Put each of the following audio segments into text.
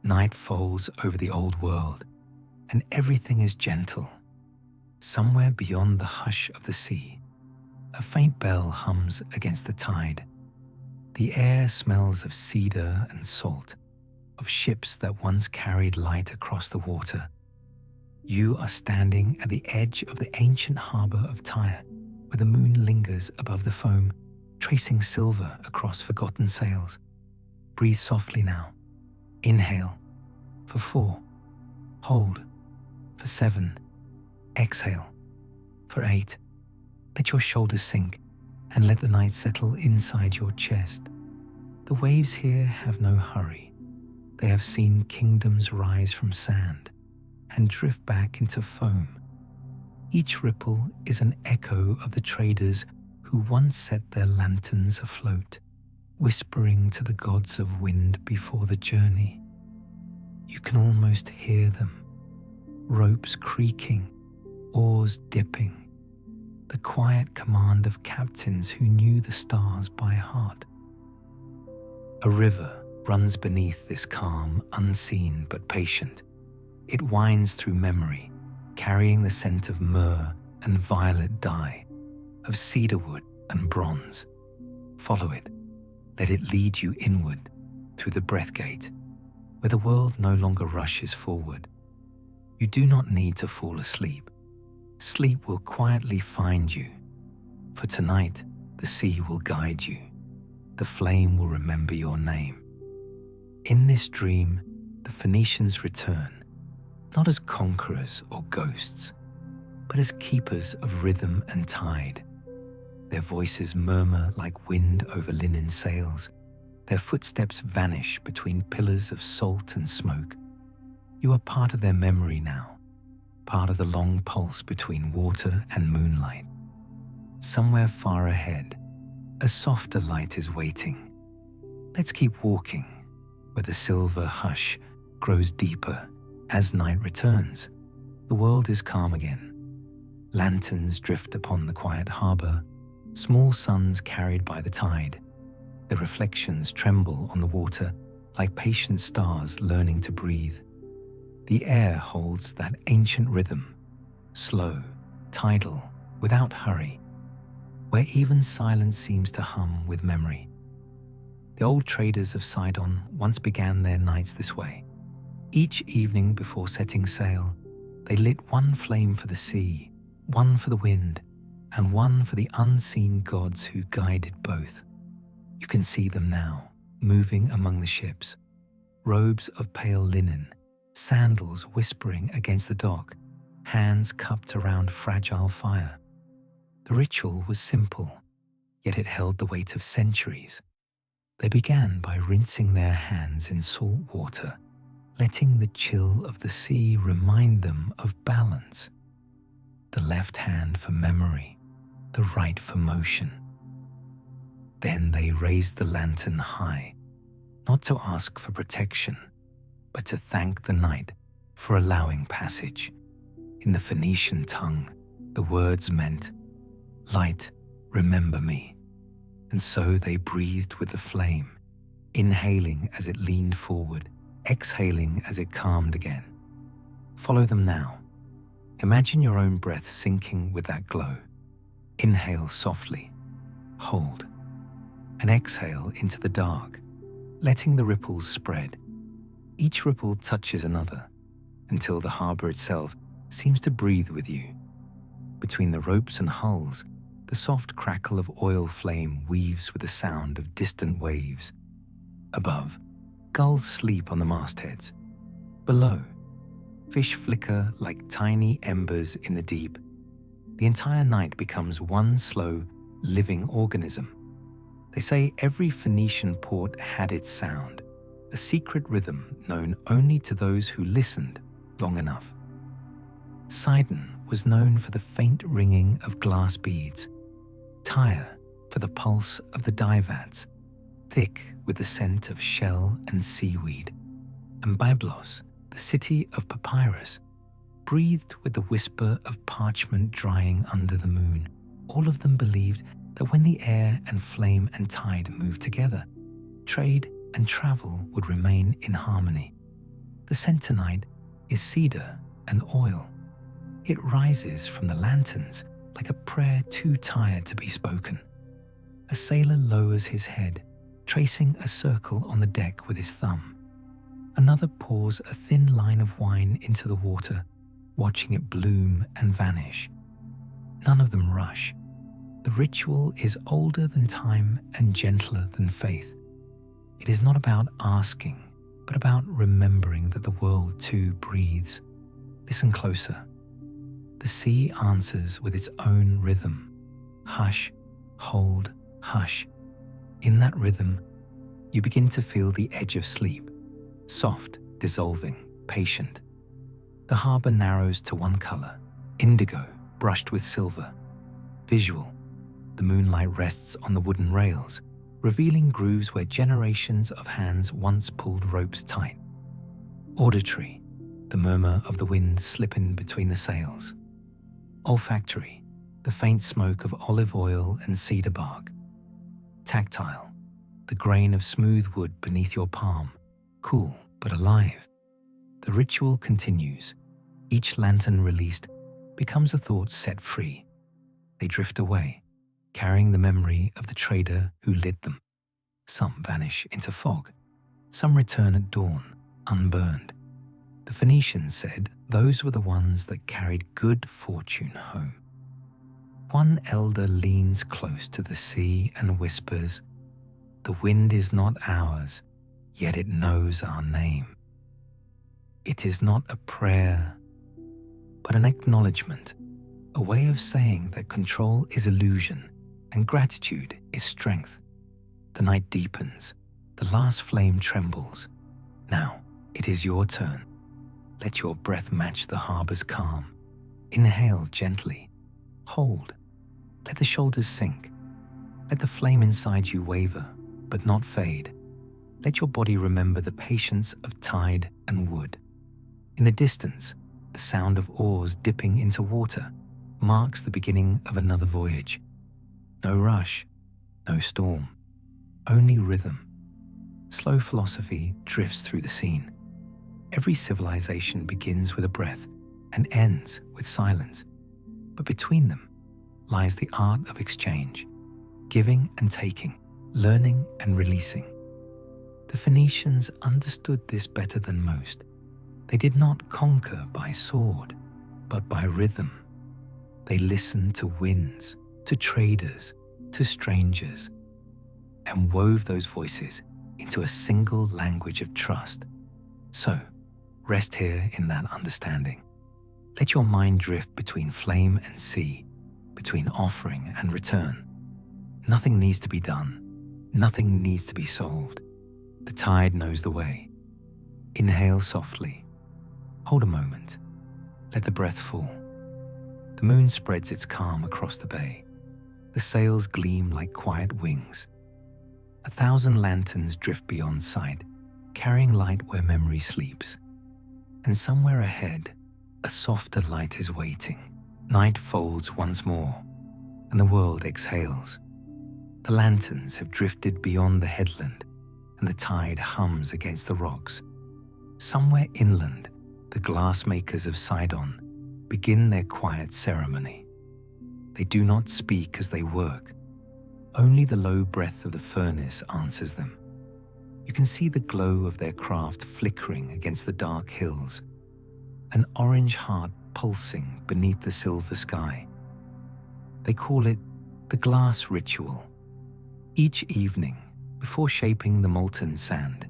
Night falls over the old world, and everything is gentle. Somewhere beyond the hush of the sea, a faint bell hums against the tide. The air smells of cedar and salt, of ships that once carried light across the water. You are standing at the edge of the ancient harbor of Tyre, where the moon lingers above the foam, tracing silver across forgotten sails. Breathe softly now. Inhale for 4. Hold for 7. Exhale for 8. Let your shoulders sink and let the night settle inside your chest. The waves here have no hurry. They have seen kingdoms rise from sand and drift back into foam. Each ripple is an echo of the traders who once set their lanterns afloat, whispering to the gods of wind before the journey. You can almost hear them, ropes creaking, oars dipping, the quiet command of captains who knew the stars by heart. A river runs beneath this calm, unseen but patient. It winds through memory, carrying the scent of myrrh and violet dye, of cedarwood and bronze. Follow it. Let it lead you inward through the breath gate, where the world no longer rushes forward. You do not need to fall asleep. Sleep will quietly find you. For tonight, the sea will guide you. The flame will remember your name. In this dream, the Phoenicians return, not as conquerors or ghosts, but as keepers of rhythm and tide. Their voices murmur like wind over linen sails. Their footsteps vanish between pillars of salt and smoke. You are part of their memory now, part of the long pulse between water and moonlight. Somewhere far ahead, a softer light is waiting. Let's keep walking, where the silver hush grows deeper as night returns. The world is calm again. Lanterns drift upon the quiet harbor, small suns carried by the tide. The reflections tremble on the water like patient stars learning to breathe. The air holds that ancient rhythm, slow, tidal, without hurry, where even silence seems to hum with memory. The old traders of Sidon once began their nights this way. Each evening before setting sail, they lit one flame for the sea, one for the wind, and one for the unseen gods who guided both. You can see them now, moving among the ships, robes of pale linen, sandals whispering against the dock, hands cupped around fragile fire. The ritual was simple, yet it held the weight of centuries. They began by rinsing their hands in salt water, letting the chill of the sea remind them of balance. The left hand for memory, the right for motion. Then they raised the lantern high, not to ask for protection, but to thank the night for allowing passage. In the Phoenician tongue, the words meant, "Light, remember me." And so they breathed with the flame, inhaling as it leaned forward, exhaling as it calmed again. Follow them now. Imagine your own breath sinking with that glow. Inhale softly, hold, and exhale into the dark, letting the ripples spread. Each ripple touches another, until the harbor itself seems to breathe with you. Between the ropes and hulls, the soft crackle of oil flame weaves with the sound of distant waves. Above, gulls sleep on the mastheads. Below, fish flicker like tiny embers in the deep. The entire night becomes one slow, living organism. They say every Phoenician port had its sound, a secret rhythm known only to those who listened long enough. Sidon was known for the faint ringing of glass beads, Tyre for the pulse of the dye vats, thick with the scent of shell and seaweed, and Byblos, the city of papyrus, breathed with the whisper of parchment drying under the moon. All of them believed that when the air and flame and tide moved together, trade and travel would remain in harmony. The scent tonight is cedar and oil. It rises from the lanterns like a prayer too tired to be spoken. A sailor lowers his head, tracing a circle on the deck with his thumb. Another pours a thin line of wine into the water, watching it bloom and vanish. None of them rush. The ritual is older than time and gentler than faith. It is not about asking, but about remembering that the world too breathes. Listen closer. The sea answers with its own rhythm. Hush, hold, hush. In that rhythm, you begin to feel the edge of sleep, soft, dissolving, patient. The harbour narrows to one colour, indigo brushed with silver. Visual, the moonlight rests on the wooden rails, revealing grooves where generations of hands once pulled ropes tight. Auditory, the murmur of the wind slipping between the sails. Olfactory, the faint smoke of olive oil and cedar bark. Tactile, the grain of smooth wood beneath your palm, cool but alive. The ritual continues. Each lantern released becomes a thought set free. They drift away, carrying the memory of the trader who lit them. Some vanish into fog. Some return at dawn, unburned. The Phoenicians said those were the ones that carried good fortune home. One elder leans close to the sea and whispers, "The wind is not ours, yet it knows our name." It is not a prayer, but an acknowledgement, a way of saying that control is illusion and gratitude is strength. The night deepens, the last flame trembles. Now it is your turn. Let your breath match the harbour's calm. Inhale gently. Hold. Let the shoulders sink. Let the flame inside you waver, but not fade. Let your body remember the patience of tide and wood. In the distance, the sound of oars dipping into water marks the beginning of another voyage. No rush, no storm, only rhythm. Slow philosophy drifts through the scene. Every civilization begins with a breath and ends with silence. But between them lies the art of exchange, giving and taking, learning and releasing. The Phoenicians understood this better than most. They did not conquer by sword, but by rhythm. They listened to winds, to traders, to strangers, and wove those voices into a single language of trust. So, rest here in that understanding. Let your mind drift between flame and sea, between offering and return. Nothing needs to be done. Nothing needs to be solved. The tide knows the way. Inhale softly. Hold a moment. Let the breath fall. The moon spreads its calm across the bay. The sails gleam like quiet wings. 1,000 lanterns drift beyond sight, carrying light where memory sleeps. And somewhere ahead, a softer light is waiting. Night folds once more, and the world exhales. The lanterns have drifted beyond the headland, and the tide hums against the rocks. Somewhere inland, the glassmakers of Sidon begin their quiet ceremony. They do not speak as they work. Only the low breath of the furnace answers them. You can see the glow of their craft flickering against the dark hills, an orange heart pulsing beneath the silver sky. They call it the glass ritual. Each evening, before shaping the molten sand,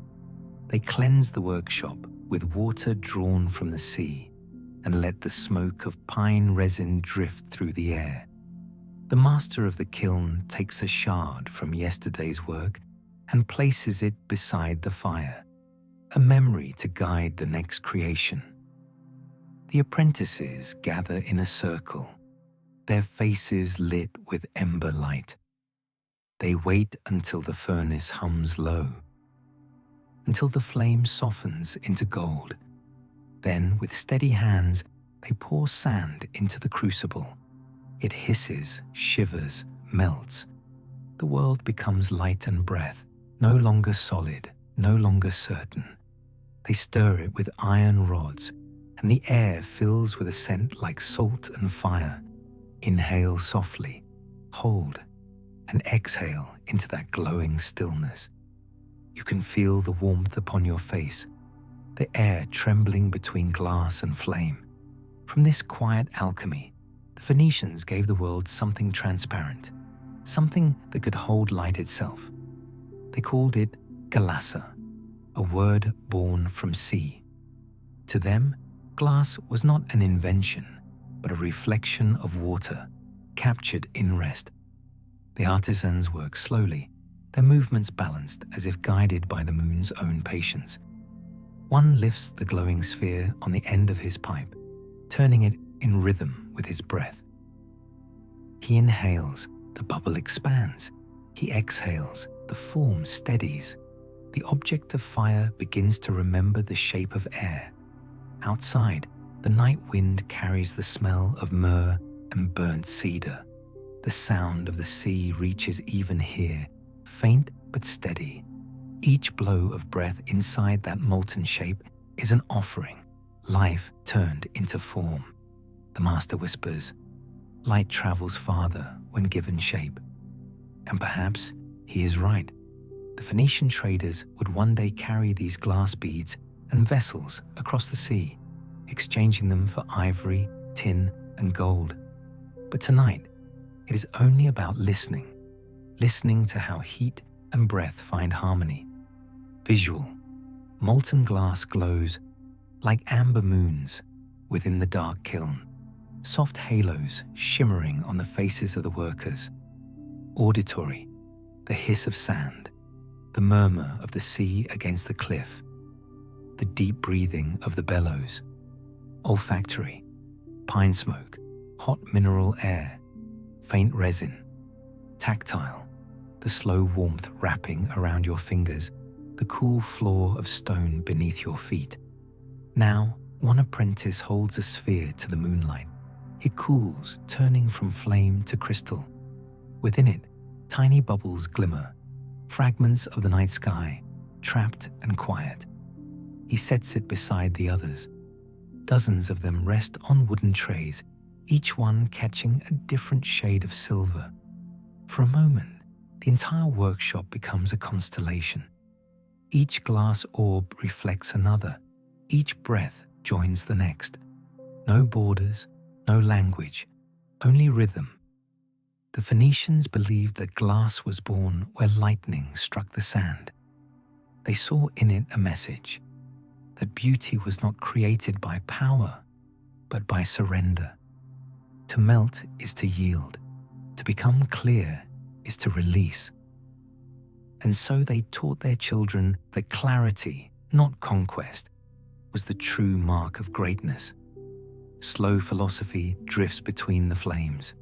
they cleanse the workshop with water drawn from the sea and let the smoke of pine resin drift through the air. The master of the kiln takes a shard from yesterday's work and places it beside the fire, a memory to guide the next creation. The apprentices gather in a circle, their faces lit with ember light. They wait until the furnace hums low, until the flame softens into gold. Then, with steady hands, they pour sand into the crucible. It hisses, shivers, melts. The world becomes light and breath, no longer solid, no longer certain. They stir it with iron rods, and the air fills with a scent like salt and fire. Inhale softly, hold, and exhale into that glowing stillness. You can feel the warmth upon your face, the air trembling between glass and flame. From this quiet alchemy, the Phoenicians gave the world something transparent, something that could hold light itself. They called it galassa, a word born from sea. To them, glass was not an invention, but a reflection of water, captured in rest. The artisans worked slowly, their movements balanced as if guided by the moon's own patience. One lifts the glowing sphere on the end of his pipe, turning it in rhythm with his breath. He inhales, the bubble expands. He exhales, the form steadies. The object of fire begins to remember the shape of air. Outside, the night wind carries the smell of myrrh and burnt cedar. The sound of the sea reaches even here, faint but steady. Each blow of breath inside that molten shape is an offering, life turned into form. The master whispers, light travels farther when given shape. And perhaps he is right. The Phoenician traders would one day carry these glass beads and vessels across the sea, exchanging them for ivory, tin, and gold. But tonight, it is only about listening to how heat and breath find harmony. Visual, molten glass glows like amber moons within the dark kiln, soft halos shimmering on the faces of the workers. Auditory, the hiss of sand, the murmur of the sea against the cliff, the deep breathing of the bellows. Olfactory, pine smoke, hot mineral air, faint resin. Tactile, the slow warmth wrapping around your fingers, the cool floor of stone beneath your feet. Now, one apprentice holds a sphere to the moonlight. It cools, turning from flame to crystal. Within it, tiny bubbles glimmer, fragments of the night sky, trapped and quiet. He sets it beside the others. Dozens of them rest on wooden trays, each one catching a different shade of silver. For a moment, the entire workshop becomes a constellation. Each glass orb reflects another. Each breath joins the next. No borders, no language, only rhythm. The Phoenicians believed that glass was born where lightning struck the sand. They saw in it a message, that beauty was not created by power, but by surrender. To melt is to yield. To become clear is to release. And so they taught their children that clarity, not conquest, was the true mark of greatness. Slow philosophy drifts between the flames.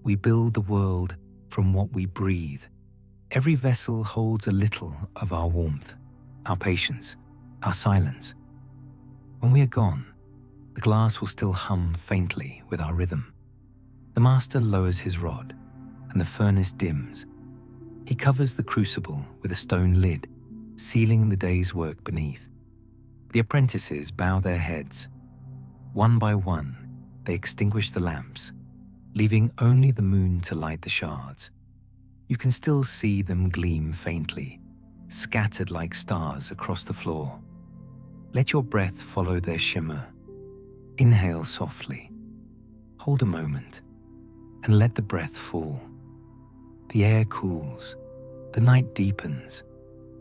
We build the world from what we breathe. Every vessel holds a little of our warmth, our patience, our silence. When we are gone, the glass will still hum faintly with our rhythm. The master lowers his rod, and the furnace dims. He covers the crucible with a stone lid, sealing the day's work beneath. The apprentices bow their heads. One by one, they extinguish the lamps, leaving only the moon to light the shards. You can still see them gleam faintly, scattered like stars across the floor. Let your breath follow their shimmer. Inhale softly. Hold a moment, and let the breath fall. The air cools, the night deepens,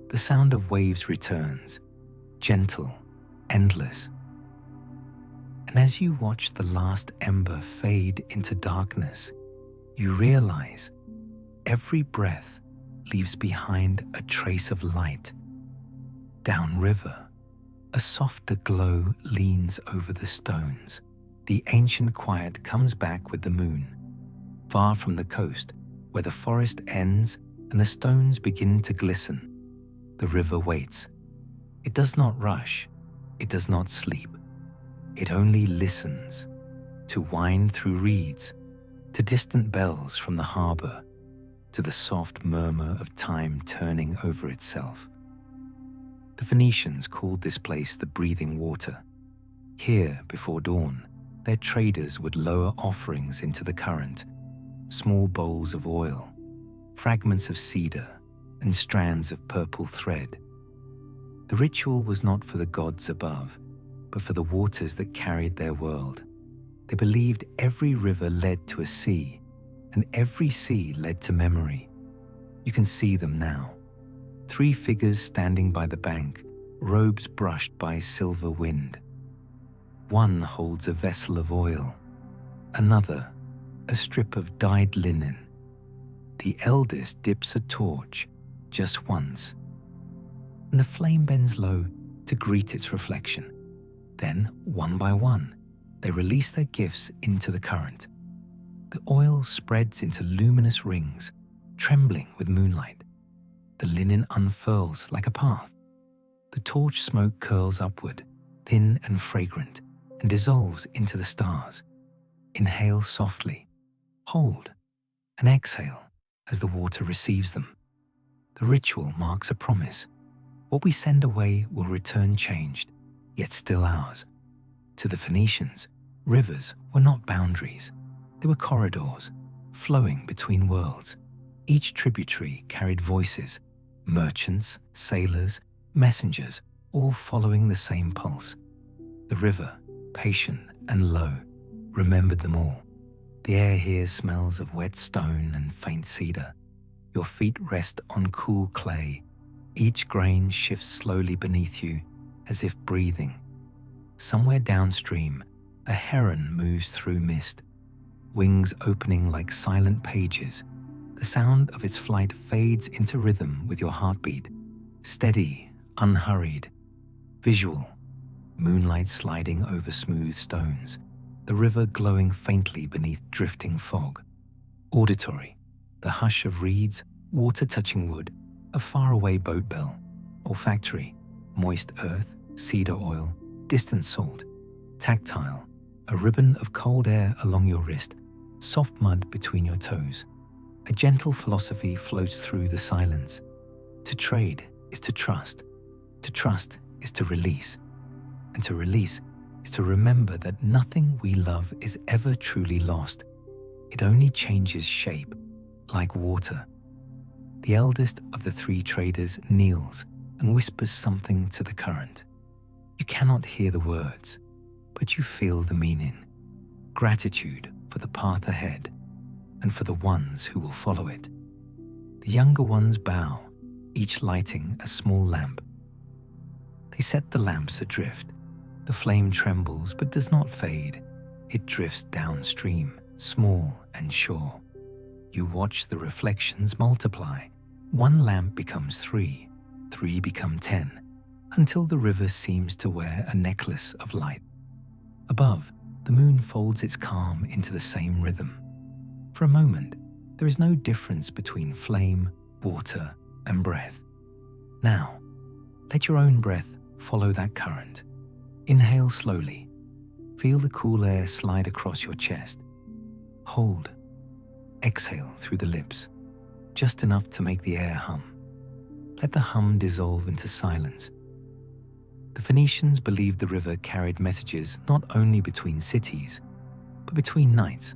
the sound of waves returns, gentle, endless. And as you watch the last ember fade into darkness, you realize every breath leaves behind a trace of light. Downriver, a softer glow leans over the stones. The ancient quiet comes back with the moon. Far from the coast, where the forest ends and the stones begin to glisten, the river waits. It does not rush, it does not sleep. It only listens, to wind through reeds, to distant bells from the harbor, to the soft murmur of time turning over itself. The Phoenicians called this place the breathing water. Here, before dawn, their traders would lower offerings into the current, small bowls of oil, fragments of cedar, and strands of purple thread. The ritual was not for the gods above, but for the waters that carried their world. They believed every river led to a sea, and every sea led to memory. You can see them now. 3 figures standing by the bank, robes brushed by silver wind. One holds a vessel of oil, another a strip of dyed linen. The eldest dips a torch just once, and the flame bends low to greet its reflection. Then, one by one, they release their gifts into the current. The oil spreads into luminous rings, trembling with moonlight. The linen unfurls like a path. The torch smoke curls upward, thin and fragrant, and dissolves into the stars. Inhale softly, hold, and exhale as the water receives them. The ritual marks a promise. What we send away will return changed, yet still ours. To the Phoenicians, rivers were not boundaries. They were corridors, flowing between worlds. Each tributary carried voices, merchants, sailors, messengers, all following the same pulse. The river, patient and low, remembered them all. The air here smells of wet stone and faint cedar. Your feet rest on cool clay. Each grain shifts slowly beneath you, as if breathing. Somewhere downstream, a heron moves through mist, wings opening like silent pages. The sound of its flight fades into rhythm with your heartbeat, steady, unhurried. Visual, moonlight sliding over smooth stones, the river glowing faintly beneath drifting fog. Auditory, the hush of reeds, water touching wood, a faraway boat bell. Olfactory, moist earth, cedar oil, distant salt. Tactile, a ribbon of cold air along your wrist, soft mud between your toes. A gentle philosophy floats through the silence. To trade is to trust. To trust is to release. And to release is to remember that nothing we love is ever truly lost. It only changes shape, like water. The eldest of the 3 traders kneels and whispers something to the current. You cannot hear the words, but you feel the meaning. Gratitude for the path ahead and for the ones who will follow it. The younger ones bow, each lighting a small lamp. They set the lamps adrift. The flame trembles but does not fade. It drifts downstream, small and sure. You watch the reflections multiply. 1 lamp becomes 3, 3 become 10, until the river seems to wear a necklace of light. Above, the moon folds its calm into the same rhythm. For a moment, there is no difference between flame, water, and breath. Now, let your own breath follow that current. Inhale slowly. Feel the cool air slide across your chest. Hold. Exhale through the lips, just enough to make the air hum. Let the hum dissolve into silence. The Phoenicians believed the river carried messages not only between cities, but between nights.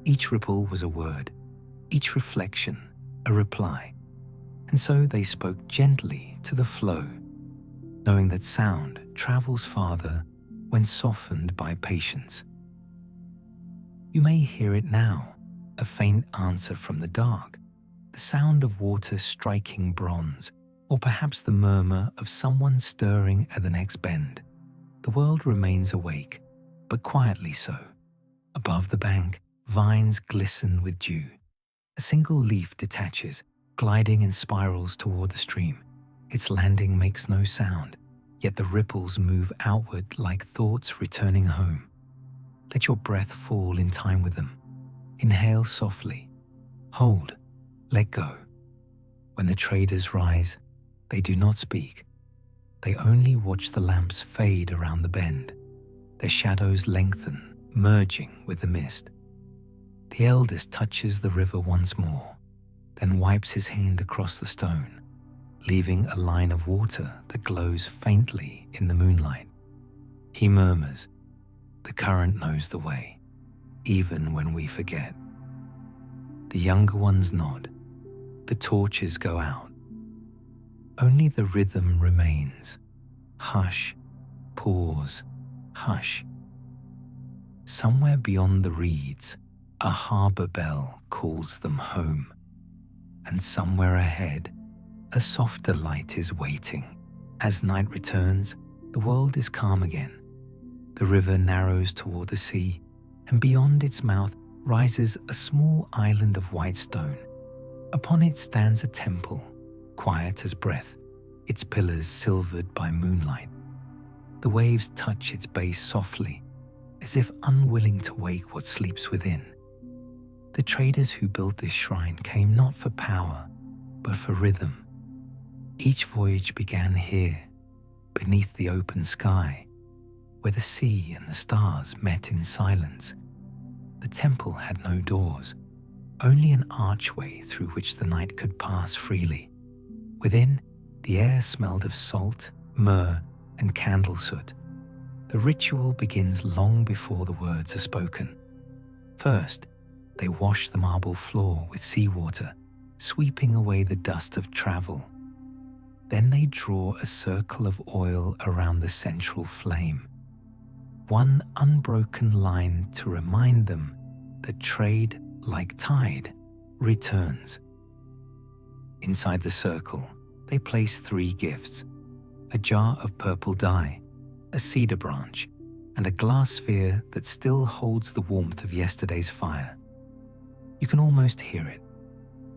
Each ripple was a word, each reflection a reply. And so they spoke gently to the flow, knowing that sound travels farther when softened by patience. You may hear it now, a faint answer from the dark, the sound of water striking bronze, or perhaps the murmur of someone stirring at the next bend. The world remains awake, but quietly so. Above the bank, vines glisten with dew. A single leaf detaches, gliding in spirals toward the stream. Its landing makes no sound, yet the ripples move outward like thoughts returning home. Let your breath fall in time with them. Inhale softly. Hold. Let go. When the traders rise, they do not speak. They only watch the lamps fade around the bend. Their shadows lengthen, merging with the mist. The eldest touches the river once more, then wipes his hand across the stone. leaving a line of water that glows faintly in the moonlight. He murmurs, "The current knows the way, even when we forget." The younger ones nod. The torches go out. Only the rhythm remains. Hush, pause, hush. Somewhere beyond the reeds, a harbour bell calls them home. And somewhere ahead, a softer light is waiting. As night returns, the world is calm again. The river narrows toward the sea, and beyond its mouth rises a small island of white stone. Upon it stands a temple, quiet as breath, its pillars silvered by moonlight. The waves touch its base softly, as if unwilling to wake what sleeps within. The traders who built this shrine came not for power, but for rhythm. Each voyage began here, beneath the open sky, where the sea and the stars met in silence. The temple had no doors, only an archway through which the night could pass freely. Within, the air smelled of salt, myrrh, and candle soot. The ritual begins long before the words are spoken. First, they wash the marble floor with seawater, sweeping away the dust of travel. Then they draw a circle of oil around the central flame, one unbroken line to remind them that trade, like tide, returns. Inside the circle, they place 3 gifts: a jar of purple dye, a cedar branch, and a glass sphere that still holds the warmth of yesterday's fire. You can almost hear it,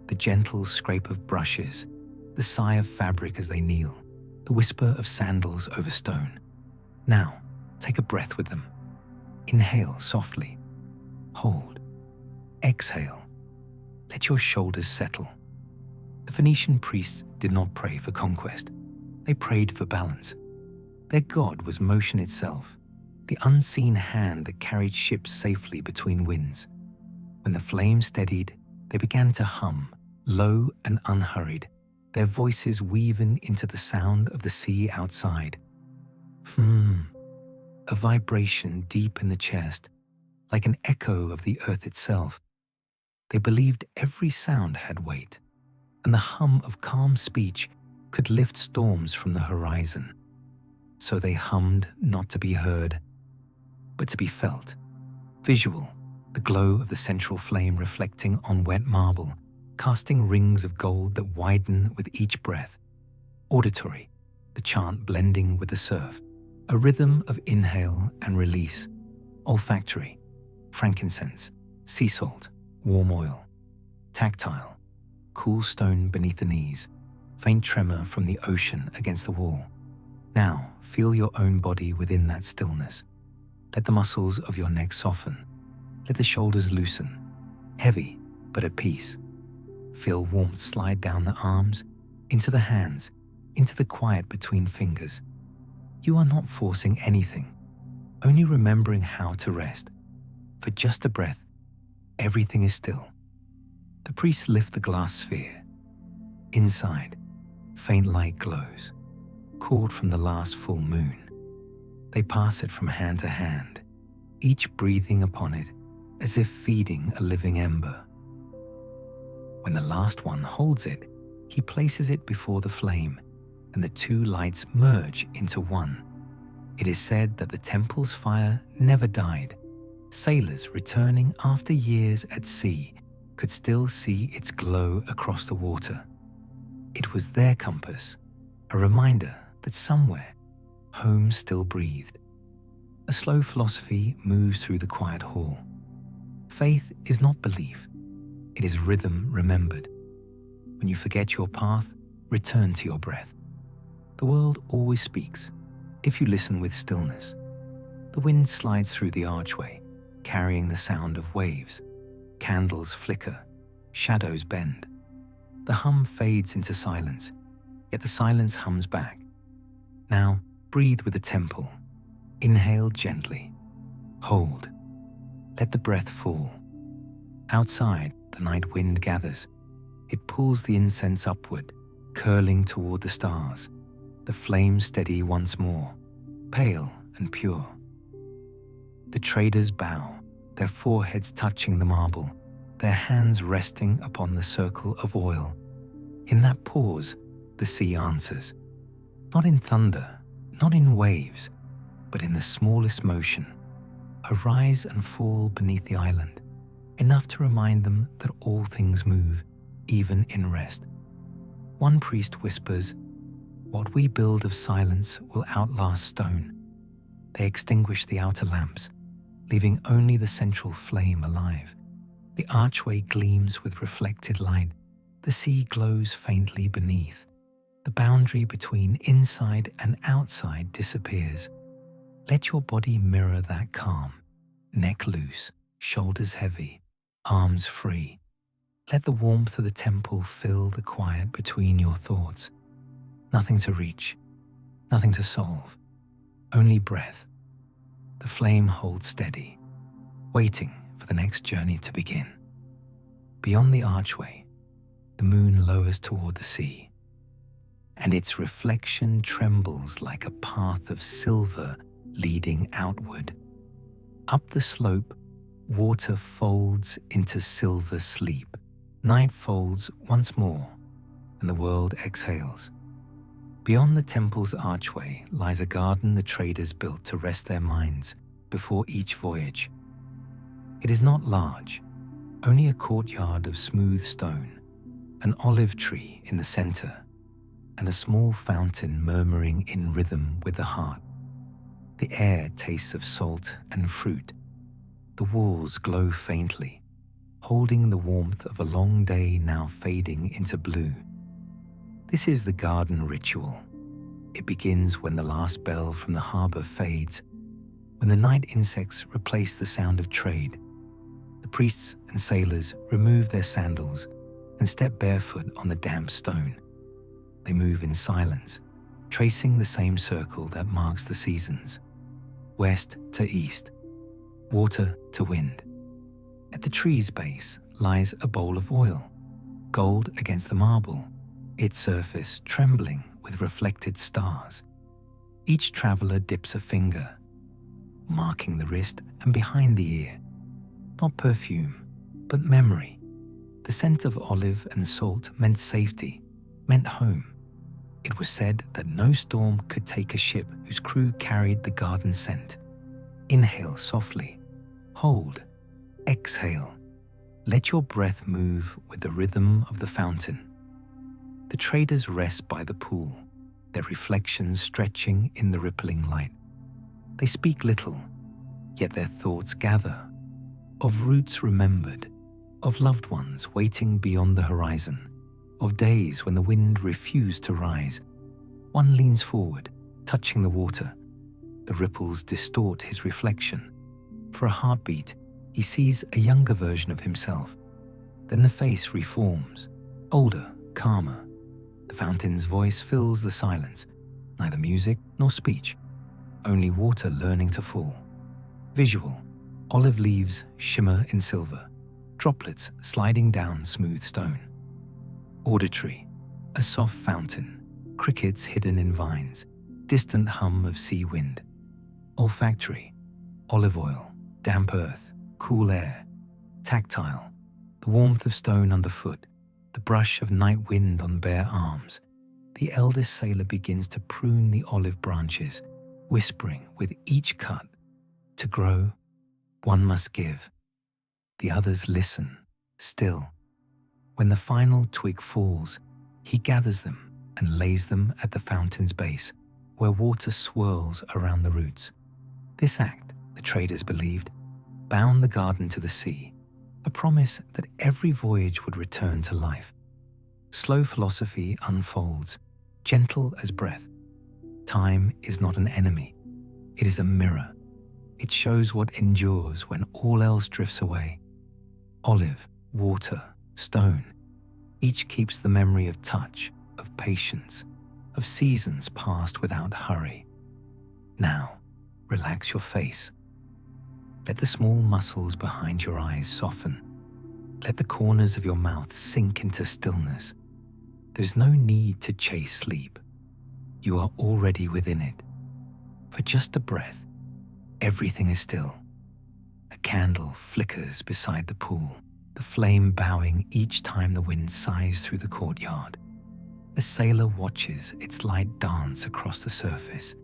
the gentle scrape of brushes, the sigh of fabric as they kneel, the whisper of sandals over stone. Now, take a breath with them. Inhale softly. Hold. Exhale. Let your shoulders settle. The Phoenician priests did not pray for conquest. They prayed for balance. Their god was motion itself, the unseen hand that carried ships safely between winds. When the flame steadied, they began to hum, low and unhurried, their voices weaving into the sound of the sea outside. A vibration deep in the chest, like an echo of the earth itself. They believed every sound had weight, and the hum of calm speech could lift storms from the horizon. So they hummed not to be heard, but to be felt. Visual, the glow of the central flame reflecting on wet marble, casting rings of gold that widen with each breath. Auditory, the chant blending with the surf, a rhythm of inhale and release. Olfactory, frankincense, sea salt, warm oil. Tactile, cool stone beneath the knees, faint tremor from the ocean against the wall. Now, feel your own body within that stillness. Let the muscles of your neck soften. Let the shoulders loosen, heavy but at peace. Feel warmth slide down the arms, into the hands, into the quiet between fingers. You are not forcing anything, only remembering how to rest. For just a breath, everything is still. The priests lift the glass sphere. Inside, faint light glows, caught from the last full moon. They pass it from hand to hand, each breathing upon it as if feeding a living ember. When the last one holds it, he places it before the flame, and the 2 lights merge into one. It is said that the temple's fire never died. Sailors returning after years at sea could still see its glow across the water. It was their compass, a reminder that somewhere, home still breathed. A slow philosophy moves through the quiet hall. Faith is not belief, it is rhythm remembered. When you forget your path, return to your breath. The world always speaks, if you listen with stillness. The wind slides through the archway, carrying the sound of waves. Candles flicker, shadows bend. The hum fades into silence, yet the silence hums back. Now, breathe with the temple. Inhale gently. Hold. Let the breath fall. Outside, the night wind gathers. It pulls the incense upward, curling toward the stars, the flame steady once more, pale and pure. The traders bow, their foreheads touching the marble, their hands resting upon the circle of oil. In that pause, the sea answers, not in thunder, not in waves, but in the smallest motion, a rise and fall beneath the island, enough to remind them that all things move, even in rest. One priest whispers, "What we build of silence will outlast stone." They extinguish the outer lamps, leaving only the central flame alive. The archway gleams with reflected light. The sea glows faintly beneath. The boundary between inside and outside disappears. Let your body mirror that calm, neck loose, shoulders heavy, arms free. Let the warmth of the temple fill the quiet between your thoughts. Nothing to reach, nothing to solve, only breath. The flame holds steady, waiting for the next journey to begin. Beyond the archway, the moon lowers toward the sea, and its reflection trembles like a path of silver leading outward. Up the slope, water folds into silver sleep. Night folds once more, and the world exhales. Beyond the temple's archway lies a garden the traders built to rest their minds before each voyage. It is not large, only a courtyard of smooth stone, an olive tree in the center, and a small fountain murmuring in rhythm with the heart. The air tastes of salt and fruit. The walls glow faintly, holding the warmth of a long day now fading into blue. This is the garden ritual. It begins when the last bell from the harbor fades, when the night insects replace the sound of trade. The priests and sailors remove their sandals and step barefoot on the damp stone. They move in silence, tracing the same circle that marks the seasons, west to east, water to wind. At the tree's base lies a bowl of oil, gold against the marble, its surface trembling with reflected stars. Each traveler dips a finger, marking the wrist and behind the ear. Not perfume, but memory. The scent of olive and salt meant safety, meant home. It was said that no storm could take a ship whose crew carried the garden scent. Inhale softly, hold, exhale. Let your breath move with the rhythm of the fountain. The traders rest by the pool, their reflections stretching in the rippling light. They speak little, yet their thoughts gather, of roots remembered, of loved ones waiting beyond the horizon, of days when the wind refused to rise. One leans forward, touching the water. The ripples distort his reflection. For a heartbeat, he sees a younger version of himself. Then the face reforms, older, calmer. The fountain's voice fills the silence, neither music nor speech, only water learning to fall. Visual, olive leaves shimmer in silver, droplets sliding down smooth stone. Auditory, a soft fountain, crickets hidden in vines, distant hum of sea wind. Olfactory, olive oil, damp earth, cool air. Tactile, the warmth of stone underfoot, the brush of night wind on bare arms. The eldest sailor begins to prune the olive branches, whispering with each cut, "To grow, one must give." The others listen, still. When the final twig falls, he gathers them and lays them at the fountain's base, where water swirls around the roots. This act, the traders believed, bound the garden to the sea, a promise that every voyage would return to life. Slow philosophy unfolds, gentle as breath. Time is not an enemy. It is a mirror. It shows what endures when all else drifts away. Olive, water, stone. Each keeps the memory of touch, of patience, of seasons passed without hurry. Now, relax your face. Let the small muscles behind your eyes soften. Let the corners of your mouth sink into stillness. There's no need to chase sleep. You are already within it. For just a breath, everything is still. A candle flickers beside the pool, the flame bowing each time the wind sighs through the courtyard. A sailor watches its light dance across the surface.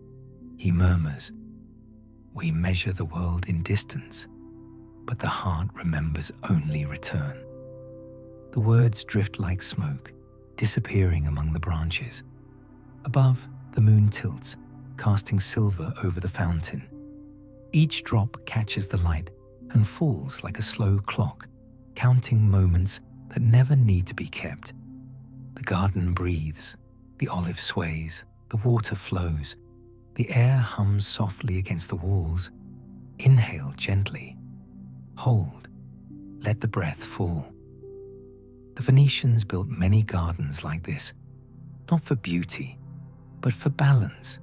He murmurs, "We measure the world in distance, but the heart remembers only return." The words drift like smoke, disappearing among the branches. Above, the moon tilts, casting silver over the fountain. Each drop catches the light and falls like a slow clock, counting moments that never need to be kept. The garden breathes, the olive sways, the water flows, the air hums softly against the walls. Inhale gently. Hold. Let the breath fall. The Phoenicians built many gardens like this, not for beauty, but for balance.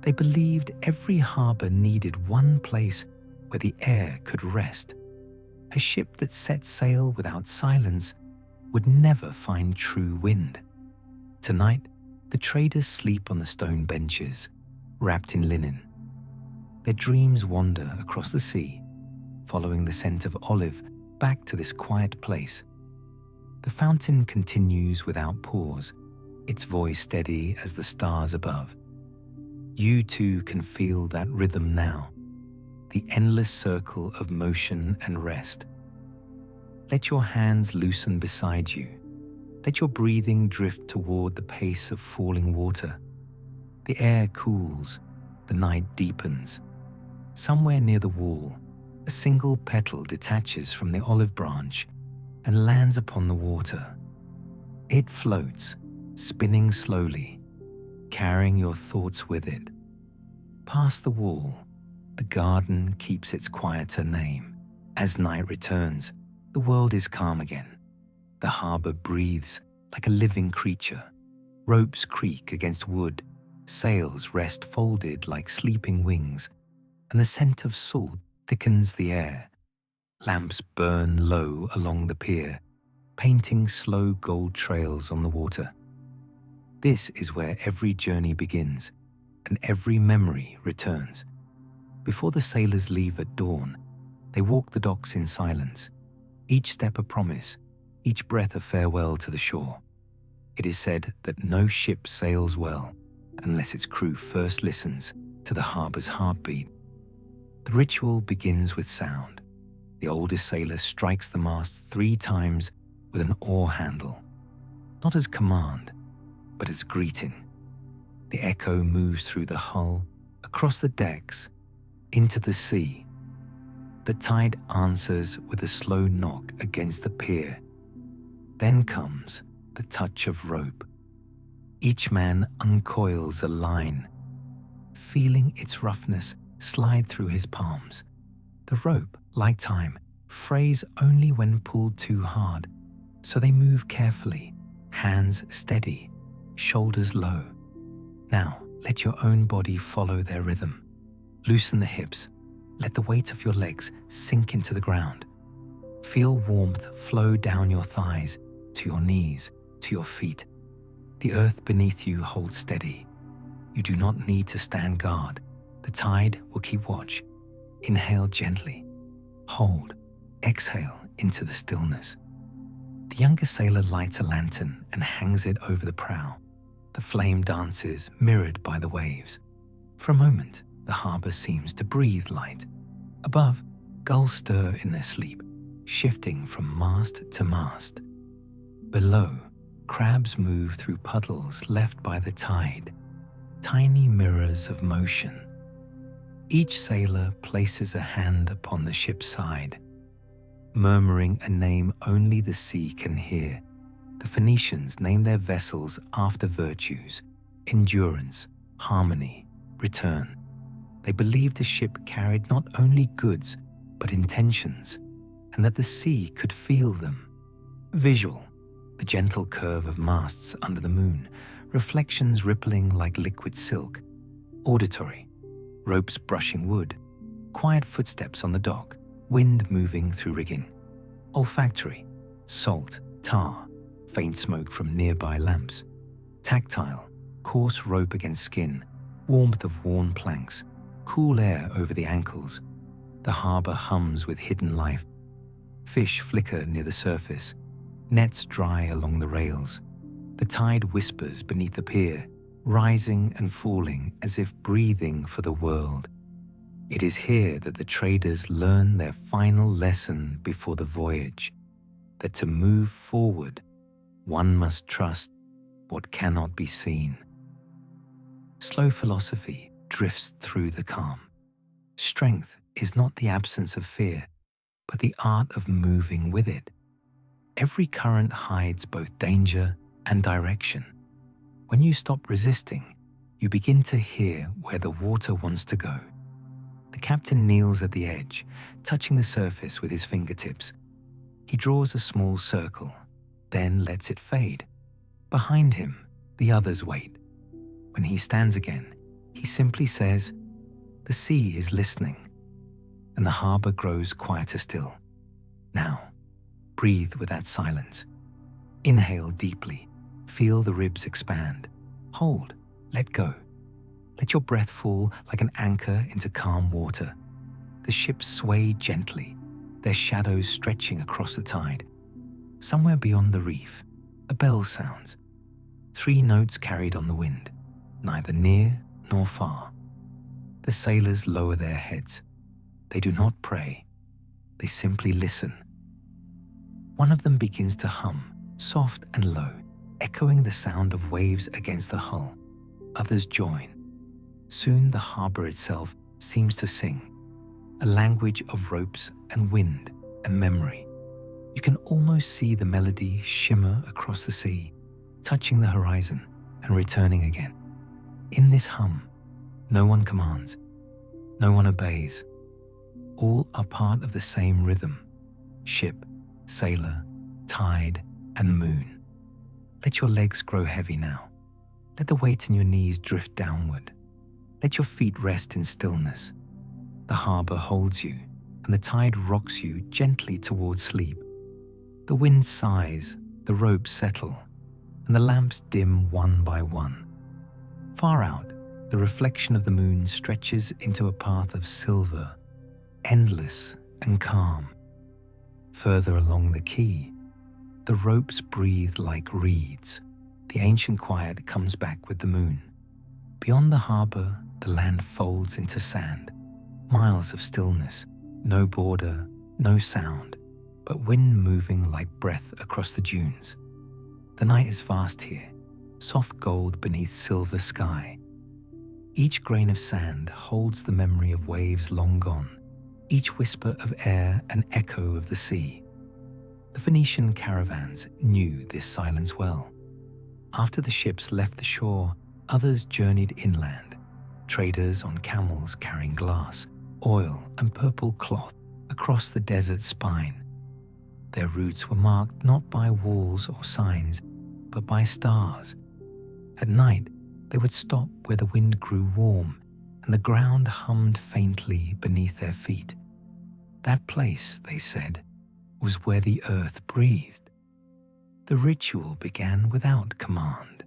They believed every harbor needed one place where the air could rest. A ship that set sail without silence would never find true wind. Tonight, the traders sleep on the stone benches, wrapped in linen. Their dreams wander across the sea, following the scent of olive back to this quiet place. The fountain continues without pause, its voice steady as the stars above. You too can feel that rhythm now, the endless circle of motion and rest. Let your hands loosen beside you. Let your breathing drift toward the pace of falling water. The air cools, the night deepens. Somewhere near the wall, a single petal detaches from the olive branch and lands upon the water. It floats, spinning slowly, carrying your thoughts with it. Past the wall, the garden keeps its quieter name. As night returns, the world is calm again. The harbor breathes like a living creature. Ropes creak against wood, sails rest folded like sleeping wings, and the scent of salt thickens the air. Lamps burn low along the pier, painting slow gold trails on the water. This is where every journey begins, and every memory returns. Before the sailors leave at dawn, they walk the docks in silence, each step a promise, each breath a farewell to the shore. It is said that no ship sails well unless its crew first listens to the harbor's heartbeat. The ritual begins with sound. The oldest sailor strikes the mast 3 times with an oar handle, not as command, but as greeting. The echo moves through the hull, across the decks, into the sea. The tide answers with a slow knock against the pier. Then comes the touch of rope. Each man uncoils a line, feeling its roughness slide through his palms. The rope, like time, frays only when pulled too hard, so they move carefully, hands steady, shoulders low. Now, let your own body follow their rhythm. Loosen the hips. Let the weight of your legs sink into the ground. Feel warmth flow down your thighs, to your knees, to your feet. The earth beneath you holds steady. You do not need to stand guard. The tide will keep watch. Inhale gently. Hold. Exhale into the stillness. The younger sailor lights a lantern and hangs it over the prow. The flame dances, mirrored by the waves. For a moment, the harbor seems to breathe light. Above, gulls stir in their sleep, shifting from mast to mast. Below, crabs move through puddles left by the tide, tiny mirrors of motion. Each sailor places a hand upon the ship's side, murmuring a name only the sea can hear. The Phoenicians named their vessels after virtues: endurance, harmony, return. They believed a ship carried not only goods, but intentions, and that the sea could feel them. Visual, the gentle curve of masts under the moon, reflections rippling like liquid silk. Auditory, ropes brushing wood, quiet footsteps on the dock, wind moving through rigging. Olfactory, salt, tar, faint smoke from nearby lamps. Tactile, coarse rope against skin, warmth of worn planks, cool air over the ankles. The harbour hums with hidden life. Fish flicker near the surface, nets dry along the rails. The tide whispers beneath the pier, rising and falling as if breathing for the world. It is here that the traders learn their final lesson before the voyage, that to move forward, one must trust what cannot be seen. Slow philosophy drifts through the calm. Strength is not the absence of fear, but the art of moving with it. Every current hides both danger and direction. When you stop resisting, you begin to hear where the water wants to go. The captain kneels at the edge, touching the surface with his fingertips. He draws a small circle, then lets it fade. Behind him, the others wait. When he stands again, he simply says, "The sea is listening," and the harbour grows quieter still. Now, breathe with that silence. Inhale deeply. Feel the ribs expand. Hold. Let go. Let your breath fall like an anchor into calm water. The ships sway gently, their shadows stretching across the tide. Somewhere beyond the reef, a bell sounds. 3 notes carried on the wind, neither near nor far. The sailors lower their heads. They do not pray. They simply listen. One of them begins to hum, soft and low, echoing the sound of waves against the hull. Others join. Soon the harbour itself seems to sing, a language of ropes and wind and memory. You can almost see the melody shimmer across the sea, touching the horizon and returning again. In this hum, no one commands, no one obeys. All are part of the same rhythm: ship, sailor, tide, and moon. Let your legs grow heavy now. Let the weight in your knees drift downward. Let your feet rest in stillness. The harbour holds you, and the tide rocks you gently towards sleep. The wind sighs, the ropes settle, and the lamps dim one by one. Far out, the reflection of the moon stretches into a path of silver, endless and calm. Further along the quay, the ropes breathe like reeds. The ancient quiet comes back with the moon. Beyond the harbour, the land folds into sand. Miles of stillness, no border, no sound, but wind moving like breath across the dunes. The night is vast here, soft gold beneath silver sky. Each grain of sand holds the memory of waves long gone, each whisper of air an echo of the sea. The Phoenician caravans knew this silence well. After the ships left the shore, others journeyed inland, traders on camels carrying glass, oil, and purple cloth across the desert spine. Their routes were marked not by walls or signs, but by stars. At night, they would stop where the wind grew warm and the ground hummed faintly beneath their feet. That place, they said, was where the earth breathed. The ritual began without command.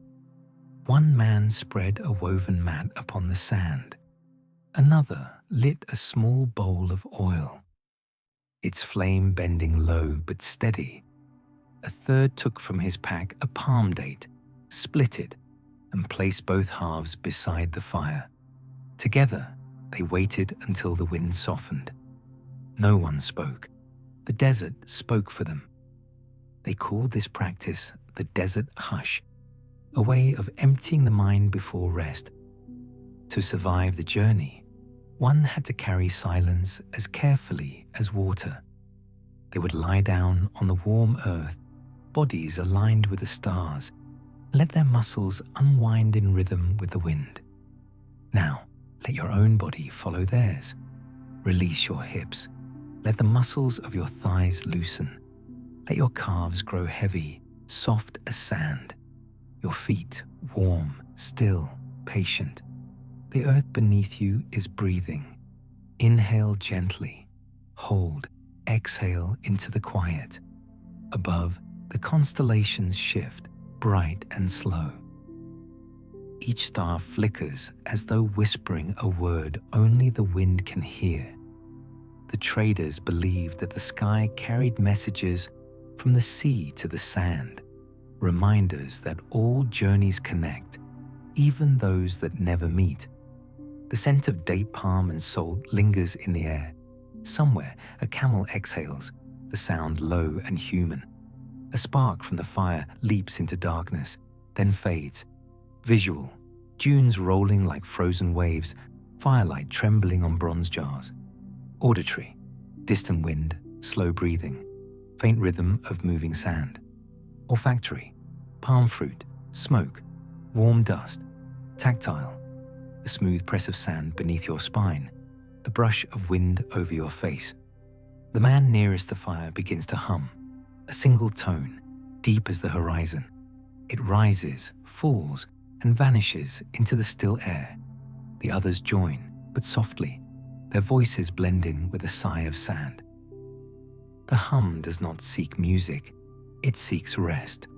One man spread a woven mat upon the sand. Another lit a small bowl of oil, its flame bending low but steady. A third took from his pack a palm date, split it, and placed both halves beside the fire. Together, they waited until the wind softened. No one spoke. The desert spoke for them. They called this practice the desert hush, a way of emptying the mind before rest. To survive the journey, one had to carry silence as carefully as water. They would lie down on the warm earth, bodies aligned with the stars, let their muscles unwind in rhythm with the wind. Now, let your own body follow theirs. Release your hips. Let the muscles of your thighs loosen. Let your calves grow heavy, soft as sand. Your feet warm, still, patient. The earth beneath you is breathing. Inhale gently. Hold. Exhale into the quiet. Above, The constellations shift, bright and slow. Each star flickers as though whispering a word only the wind can hear. The traders believed that the sky carried messages from the sea to the sand, reminders that all journeys connect, even those that never meet. The scent of date palm and salt lingers in the air. Somewhere, a camel exhales, the sound low and human. A spark from the fire leaps into darkness, then fades. Visual, dunes rolling like frozen waves, firelight trembling on bronze jars. Auditory, distant wind, slow breathing, faint rhythm of moving sand. Olfactory, palm fruit, smoke, warm dust. Tactile, the smooth press of sand beneath your spine, the brush of wind over your face. The man nearest the fire begins to hum, a single tone, deep as the horizon. It rises, falls, and vanishes into the still air. The others join, but softly, their voices blending with a sigh of sand. The hum does not seek music, it seeks rest.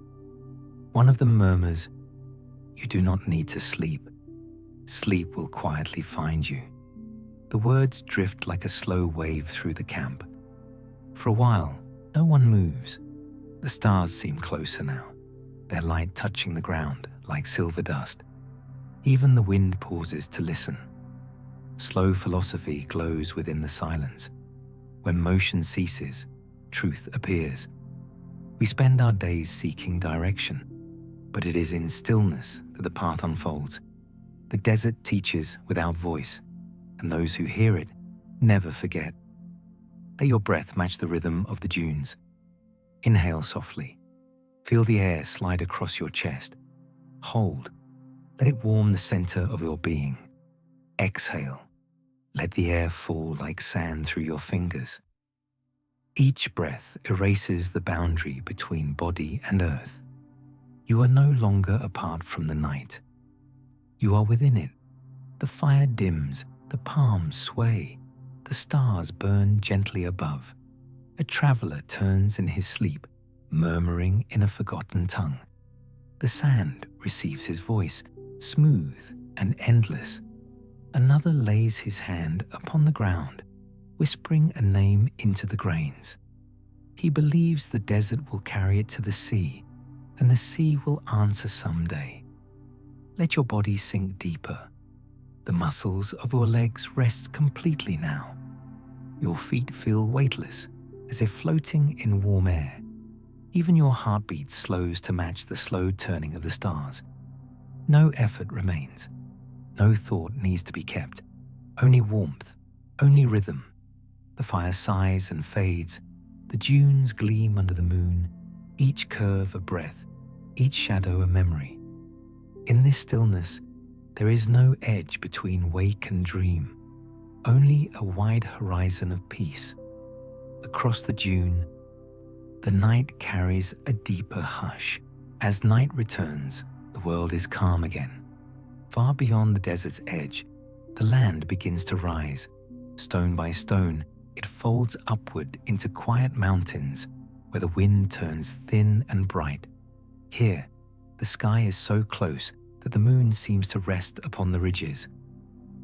One of them murmurs, "You do not need to sleep. Sleep will quietly find you." The words drift like a slow wave through the camp. For a while, no one moves. The stars seem closer now, their light touching the ground like silver dust. Even the wind pauses to listen. Slow philosophy glows within the silence. When motion ceases, truth appears. We spend our days seeking direction, but it is in stillness that the path unfolds. The desert teaches without voice, and those who hear it never forget. Let your breath match the rhythm of the dunes. Inhale softly. Feel the air slide across your chest. Hold. Let it warm the center of your being. Exhale. Let the air fall like sand through your fingers. Each breath erases the boundary between body and earth. You are no longer apart from the night. You are within it. The fire dims, the palms sway, the stars burn gently above. A traveler turns in his sleep, murmuring in a forgotten tongue. The sand receives his voice, smooth and endless. Another lays his hand upon the ground, whispering a name into the grains. He believes the desert will carry it to the sea, and the sea will answer someday. Let your body sink deeper. The muscles of your legs rest completely now. Your feet feel weightless, as if floating in warm air. Even your heartbeat slows to match the slow turning of the stars. No effort remains. No thought needs to be kept. Only warmth, only rhythm. The fire sighs and fades. The dunes gleam under the moon, each curve a breath, each shadow a memory. In this stillness, there is no edge between wake and dream, only a wide horizon of peace. Across the dune, the night carries a deeper hush. As night returns, the world is calm again. Far beyond the desert's edge, the land begins to rise. Stone by stone, it folds upward into quiet mountains where the wind turns thin and bright. Here, the sky is so close that the moon seems to rest upon the ridges,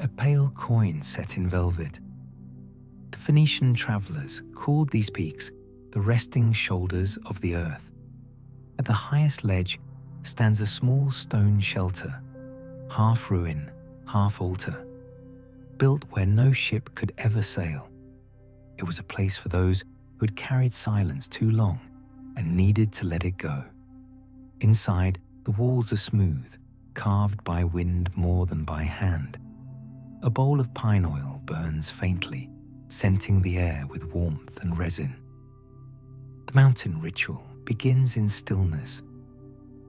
a pale coin set in velvet. The Phoenician travelers called these peaks the resting shoulders of the earth. At the highest ledge stands a small stone shelter, half ruin, half altar, built where no ship could ever sail. It was a place for those who had carried silence too long and needed to let it go. Inside, the walls are smooth, carved by wind more than by hand. A bowl of pine oil burns faintly, scenting the air with warmth and resin. The mountain ritual begins in stillness.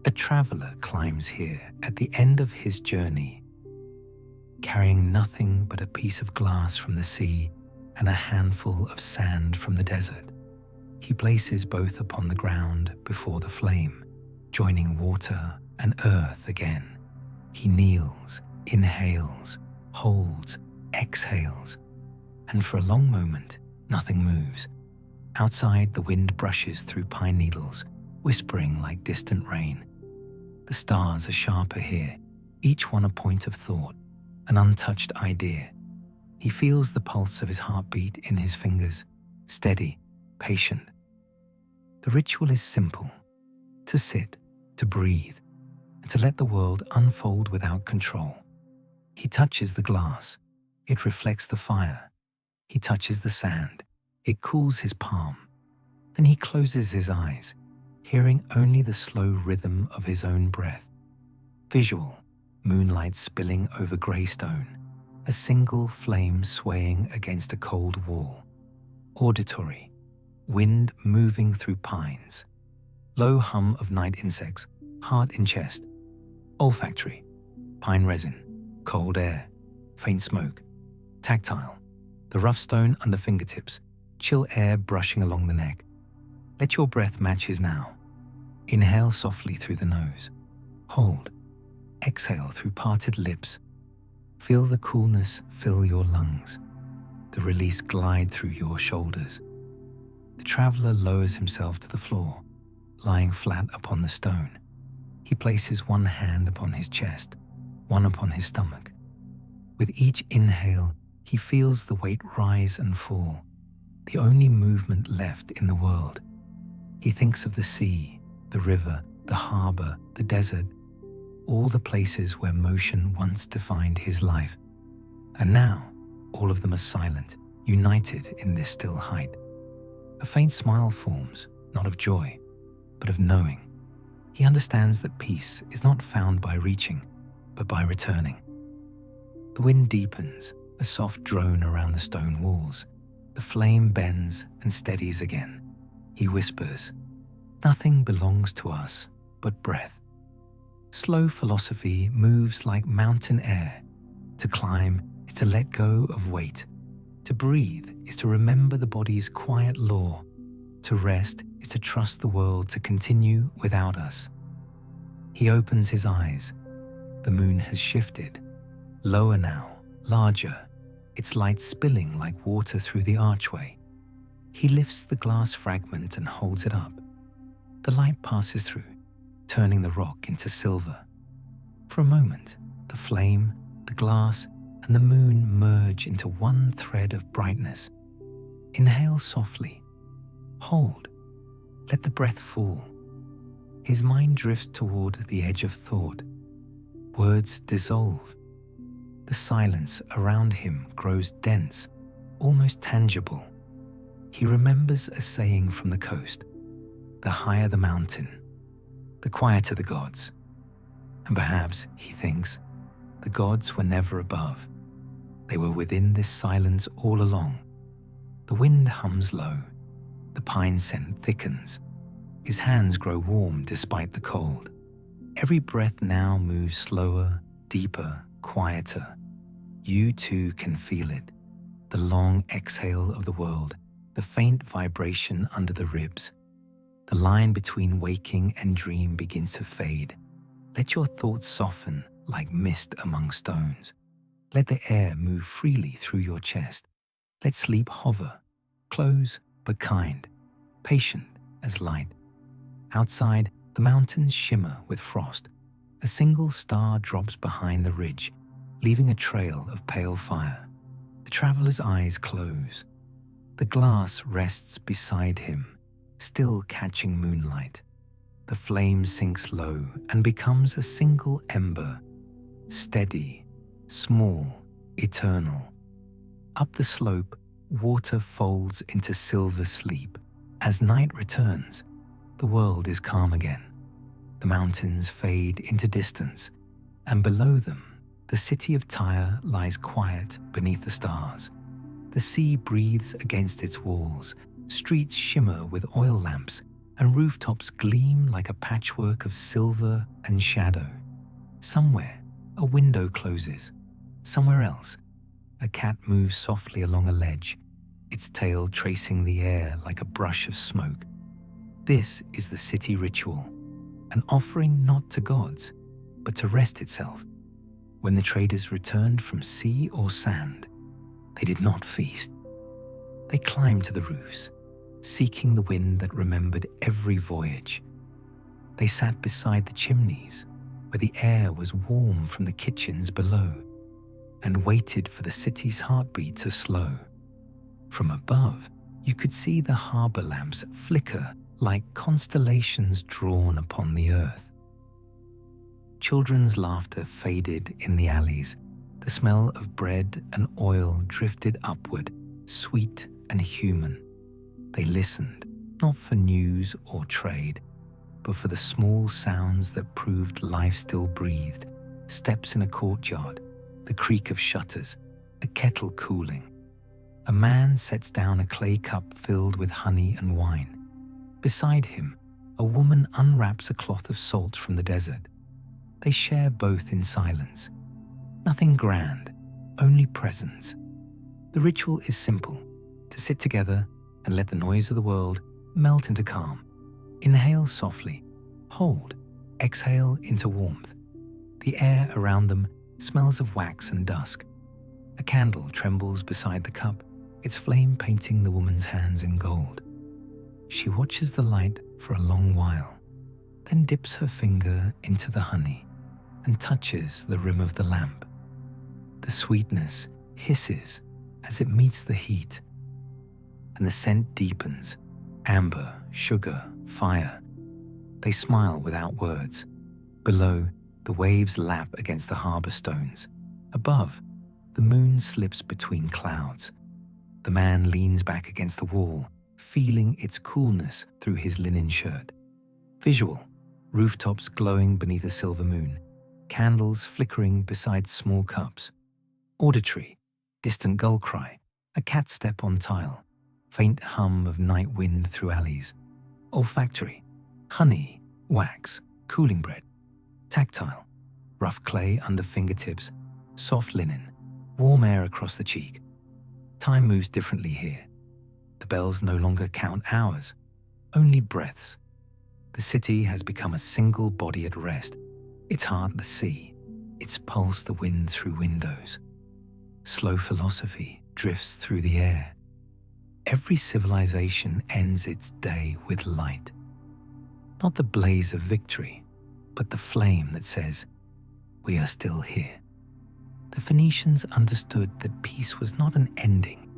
A traveler climbs here at the end of his journey, carrying nothing but a piece of glass from the sea and a handful of sand from the desert. He places both upon the ground before the flame, joining water and earth again. He kneels, inhales, holds, exhales, and for a long moment, nothing moves. Outside, the wind brushes through pine needles, whispering like distant rain. The stars are sharper here, each one a point of thought, an untouched idea. He feels the pulse of his heartbeat in his fingers, steady, patient. The ritual is simple: to sit, to breathe, and to let the world unfold without control. He touches the glass. It reflects the fire. He touches the sand. It cools his palm. Then he closes his eyes, hearing only the slow rhythm of his own breath. Visual: moonlight spilling over grey stone, a single flame swaying against a cold wall. Auditory: wind moving through pines. Low hum of night insects, heart in chest. Olfactory: pine resin, cold air, faint smoke. Tactile: the rough stone under fingertips, chill air brushing along the neck. Let your breath match his now. Inhale softly through the nose. Hold. Exhale through parted lips. Feel the coolness fill your lungs. The release glide through your shoulders. The traveler lowers himself to the floor, lying flat upon the stone. He places one hand upon his chest, one upon his stomach. With each inhale, he feels the weight rise and fall, the only movement left in the world. He thinks of the sea, the river, the harbor, the desert, all the places where motion once defined his life. And now, all of them are silent, united in this still height. A faint smile forms, not of joy, but of knowing. He understands that peace is not found by reaching, but by returning. The wind deepens, a soft drone around the stone walls. The flame bends and steadies again. He whispers, "Nothing belongs to us but breath." Slow philosophy moves like mountain air. To climb is to let go of weight. To breathe is to remember the body's quiet law. To rest is to trust the world to continue without us. He opens his eyes. The moon has shifted. Lower now, larger, its light spilling like water through the archway. He lifts the glass fragment and holds it up. The light passes through, turning the rock into silver. For a moment, the flame, the glass, and the moon merge into one thread of brightness. Inhale softly. Hold. Let the breath fall. His mind drifts toward the edge of thought. Words dissolve. The silence around him grows dense, almost tangible. He remembers a saying from the coast: "The higher the mountain, the quieter the gods." And perhaps, he thinks, the gods were never above. They were within this silence all along. The wind hums low. The pine scent thickens. His hands grow warm despite the cold. Every breath now moves slower, deeper, quieter. You too can feel it. The long exhale of the world, the faint vibration under the ribs. The line between waking and dream begins to fade. Let your thoughts soften like mist among stones. Let the air move freely through your chest. Let sleep hover, close but kind, patient as light. Outside, the mountains shimmer with frost. A single star drops behind the ridge, leaving a trail of pale fire. The traveler's eyes close. The glass rests beside him, still catching moonlight. The flame sinks low and becomes a single ember, steady, small, eternal. Up the slope, water folds into silver sleep. As night returns, the world is calm again. The mountains fade into distance, and below them, the city of Tyre lies quiet beneath the stars. The sea breathes against its walls, streets shimmer with oil lamps, and rooftops gleam like a patchwork of silver and shadow. Somewhere, a window closes. Somewhere else, a cat moves softly along a ledge, its tail tracing the air like a brush of smoke. This is the city ritual, an offering not to gods, but to rest itself. When the traders returned from sea or sand, they did not feast. They climbed to the roofs, seeking the wind that remembered every voyage. They sat beside the chimneys, where the air was warm from the kitchens below, and waited for the city's heartbeat to slow. From above, you could see the harbour lamps flicker like constellations drawn upon the earth. Children's laughter faded in the alleys. The smell of bread and oil drifted upward, sweet and human. They listened, not for news or trade, but for the small sounds that proved life still breathed. Steps in a courtyard, the creak of shutters, a kettle cooling. A man sets down a clay cup filled with honey and wine. Beside him, a woman unwraps a cloth of salt from the desert. They share both in silence. Nothing grand, only presence. The ritual is simple: to sit together and let the noise of the world melt into calm. Inhale softly, hold, exhale into warmth. The air around them smells of wax and dusk. A candle trembles beside the cup, its flame painting the woman's hands in gold. She watches the light for a long while, then dips her finger into the honey and touches the rim of the lamp. The sweetness hisses as it meets the heat, and the scent deepens: amber, sugar, fire. They smile without words. Below, the waves lap against the harbour stones. Above, the moon slips between clouds. The man leans back against the wall, feeling its coolness through his linen shirt. Visual: rooftops glowing beneath a silver moon, candles flickering beside small cups. Auditory: distant gull cry, a cat step on tile, faint hum of night wind through alleys. Olfactory: honey, wax, cooling bread. Tactile: rough clay under fingertips, soft linen, warm air across the cheek. Time moves differently here. The bells no longer count hours, only breaths. The city has become a single body at rest, its heart the sea, its pulse the wind through windows. Slow philosophy drifts through the air. Every civilization ends its day with light. Not the blaze of victory, but the flame that says, "We are still here." The Phoenicians understood that peace was not an ending,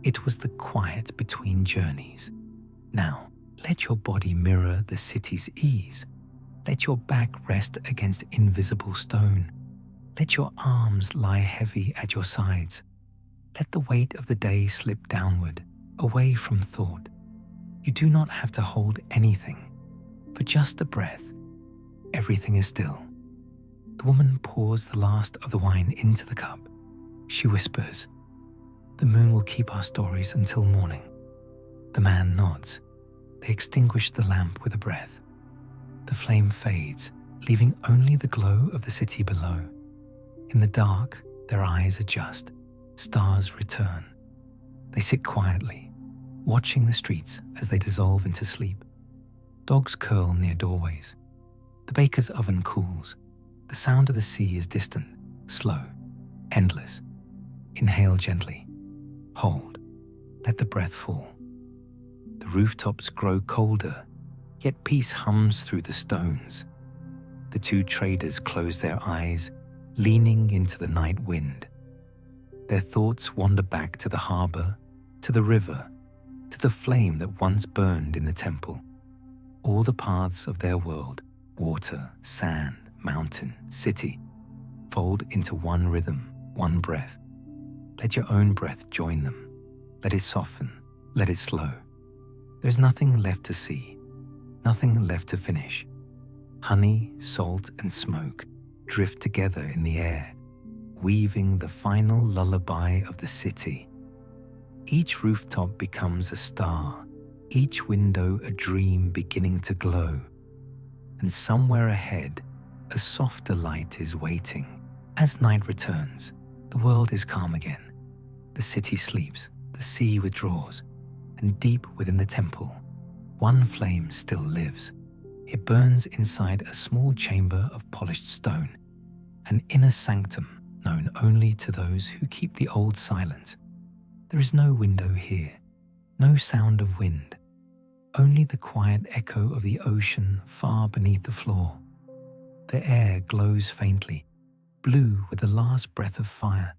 it was the quiet between journeys. Now, let your body mirror the city's ease. Let your back rest against invisible stone. Let your arms lie heavy at your sides. Let the weight of the day slip downward, away from thought. You do not have to hold anything. For just a breath, everything is still. The woman pours the last of the wine into the cup. She whispers, "The moon will keep our stories until morning." The man nods. They extinguish the lamp with a breath. The flame fades, leaving only the glow of the city below. In the dark, their eyes adjust. Stars return. They sit quietly, watching the streets as they dissolve into sleep. Dogs curl near doorways. The baker's oven cools. The sound of the sea is distant, slow, endless. Inhale gently. Hold. Let the breath fall. The rooftops grow colder, yet peace hums through the stones. The two traders close their eyes, leaning into the night wind. Their thoughts wander back to the harbour, to the river, to the flame that once burned in the temple. All the paths of their world, water, sand, mountain, city, fold into one rhythm, one breath. Let your own breath join them. Let it soften, let it slow. There's nothing left to see, nothing left to finish. Honey, salt, and smoke drift together in the air, weaving the final lullaby of the city. Each rooftop becomes a star, each window a dream beginning to glow. And somewhere ahead, a softer light is waiting. As night returns, the world is calm again. The city sleeps, the sea withdraws, and deep within the temple, one flame still lives. It burns inside a small chamber of polished stone, an inner sanctum known only to those who keep the old silence. There is no window here, no sound of wind. only the quiet echo of the ocean far beneath the floor. The air glows faintly, blue with the last breath of fire.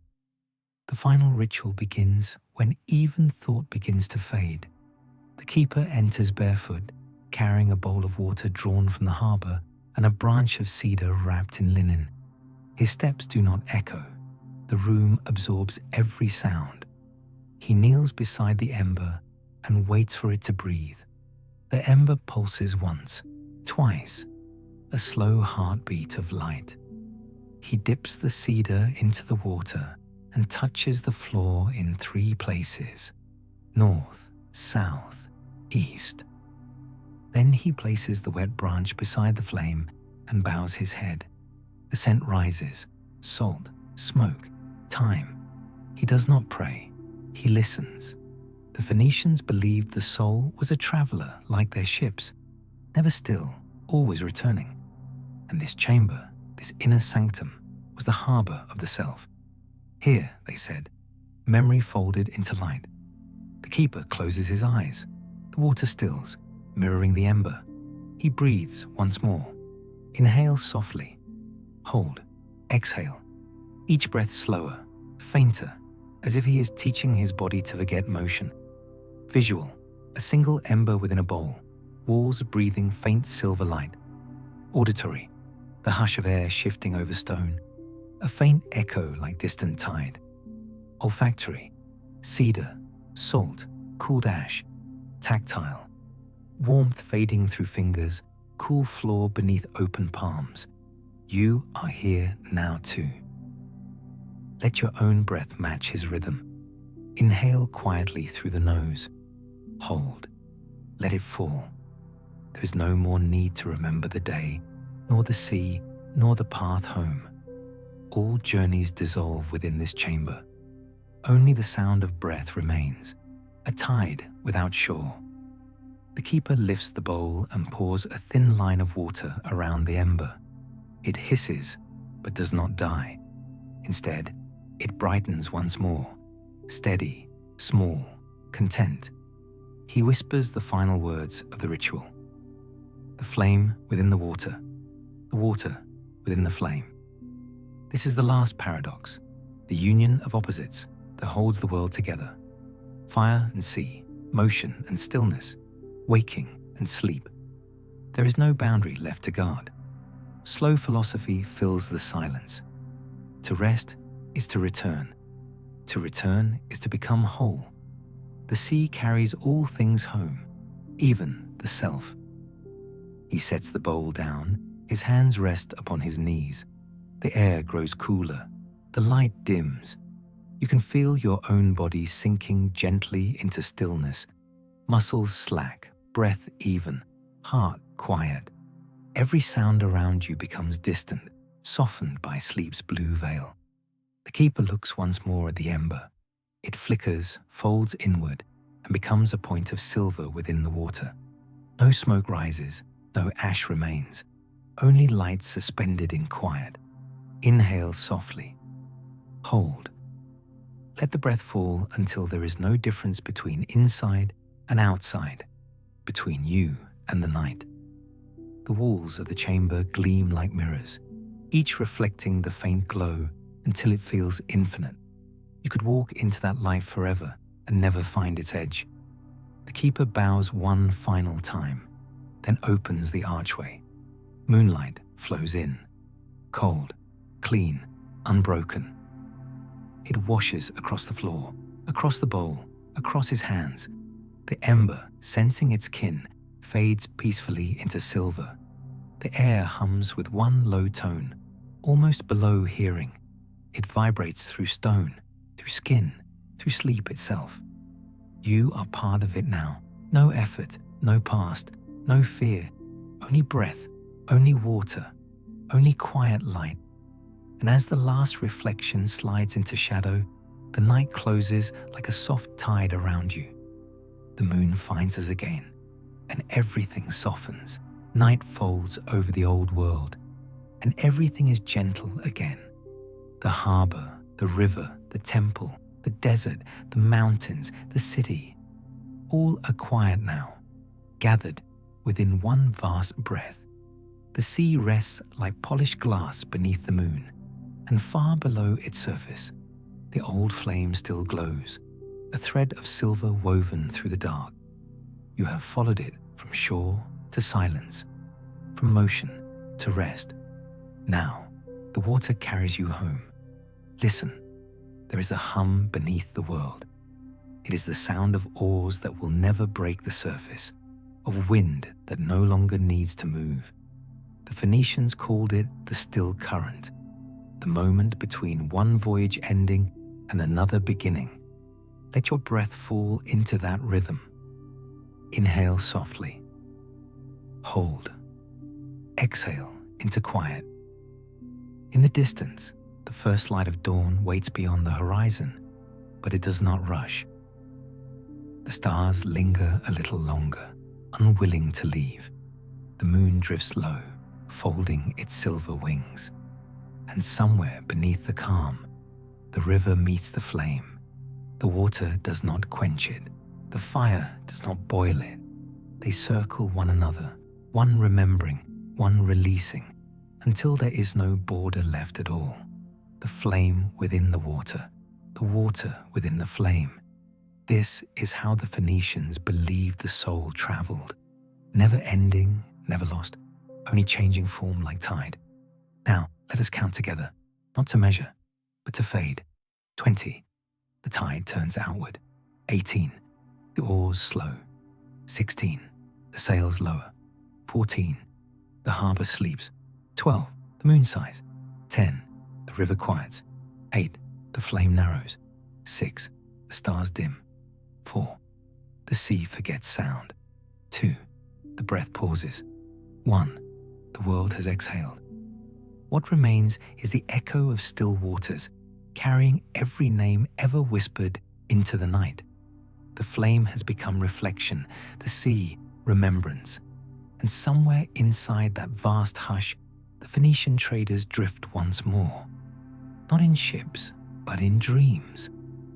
The final ritual begins when even thought begins to fade. The keeper enters barefoot, carrying a bowl of water drawn from the harbor and a branch of cedar wrapped in linen. His steps do not echo. The room absorbs every sound. He kneels beside the ember and waits for it to breathe. The ember pulses once, twice, a slow heartbeat of light. He dips the cedar into the water and touches the floor in 3 places: north, south, east. Then he places the wet branch beside the flame and bows his head. The scent rises: salt, smoke, thyme. He does not pray. He listens. The Phoenicians believed the soul was a traveler like their ships, never still, always returning. And this chamber, this inner sanctum, was the harbor of the self. Here, they said, memory folded into light. The keeper closes his eyes. The water stills, mirroring the ember. He breathes once more. Inhale softly. Hold. Exhale. Each breath slower, fainter, as if he is teaching his body to forget motion. Visual. A single ember within a bowl. Walls breathing faint silver light. Auditory. The hush of air shifting over stone. A faint echo like distant tide. Olfactory. Cedar. Salt. Cooled ash. Tactile. Warmth fading through fingers. Cool floor beneath open palms. You are here now too. Let your own breath match his rhythm. Inhale quietly through the nose. Hold. Let it fall. There is no more need to remember the day, nor the sea, nor the path home. All journeys dissolve within this chamber. Only the sound of breath remains, a tide without shore. The keeper lifts the bowl and pours a thin line of water around the ember. It hisses, but does not die. Instead, it brightens once more, steady, small, content. He whispers the final words of the ritual. The flame within the water within the flame. This is the last paradox, the union of opposites that holds the world together. Fire and sea, motion and stillness, waking and sleep. There is no boundary left to guard. Slow philosophy fills the silence. To rest is to return. To return is to become whole. The sea carries all things home, even the self. He sets the bowl down, his hands rest upon his knees. The air grows cooler, the light dims. You can feel your own body sinking gently into stillness, muscles slack, breath even, heart quiet. Every sound around you becomes distant, softened by sleep's blue veil. The keeper looks once more at the ember. It flickers, folds inward, and becomes a point of silver within the water. No smoke rises, no ash remains, only light suspended in quiet. Inhale softly. Hold. Let the breath fall until there is no difference between inside and outside, between you and the night. The walls of the chamber gleam like mirrors, each reflecting the faint glow until it feels infinite. You could walk into that light forever and never find its edge. The keeper bows one final time, then opens the archway. Moonlight flows in, cold, clean, unbroken. It washes across the floor, across the bowl, across his hands. The ember, sensing its kin, fades peacefully into silver. The air hums with one low tone, almost below hearing. It vibrates through stone, through skin, through sleep itself. You are part of it now. No effort, no past, no fear, only breath, only water, only quiet light. And as the last reflection slides into shadow, the night closes like a soft tide around you. The moon finds us again, and everything softens. Night folds over the old world, and everything is gentle again. The harbor, the river, the temple, the desert, the mountains, the city, all are quiet now. gathered within one vast breath. The sea rests like polished glass beneath the moon, and far below its surface, the old flame still glows, a thread of silver woven through the dark. You have followed it from shore to silence, from motion to rest. Now, the water carries you home. Listen, there is a hum beneath the world. It is the sound of oars that will never break the surface, of wind that no longer needs to move. The Phoenicians called it the still current, the moment between one voyage ending and another beginning. Let your breath fall into that rhythm. Inhale softly. Hold. Exhale into quiet. In the distance, the first light of dawn waits beyond the horizon, but it does not rush. The stars linger a little longer, unwilling to leave. The moon drifts low, folding its silver wings. And somewhere beneath the calm, the river meets the flame. The water does not quench it. The fire does not boil it. They circle one another, one remembering, one releasing, until there is no border left at all. The flame within the water within the flame. This is how the Phoenicians believed the soul traveled. Never ending, never lost, only changing form like tide. Now, let us count together, not to measure, but to fade. 20. The tide turns outward. 18. The oars slow. 16. The sails lower. 14. The harbour sleeps. 12. The moon sighs. 10. The river quiets. 8. The flame narrows. 6. The stars dim. 4. The sea forgets sound. 2. The breath pauses. 1. The world has exhaled. What remains is the echo of still waters, carrying every name ever whispered into the night. The flame has become reflection, the sea remembrance. And somewhere inside that vast hush, the Phoenician traders drift once more. Not in ships, but in dreams,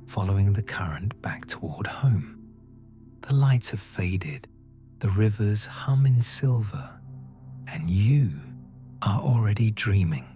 following the current back toward home. The lights have faded, the rivers hum in silver, and you are already dreaming.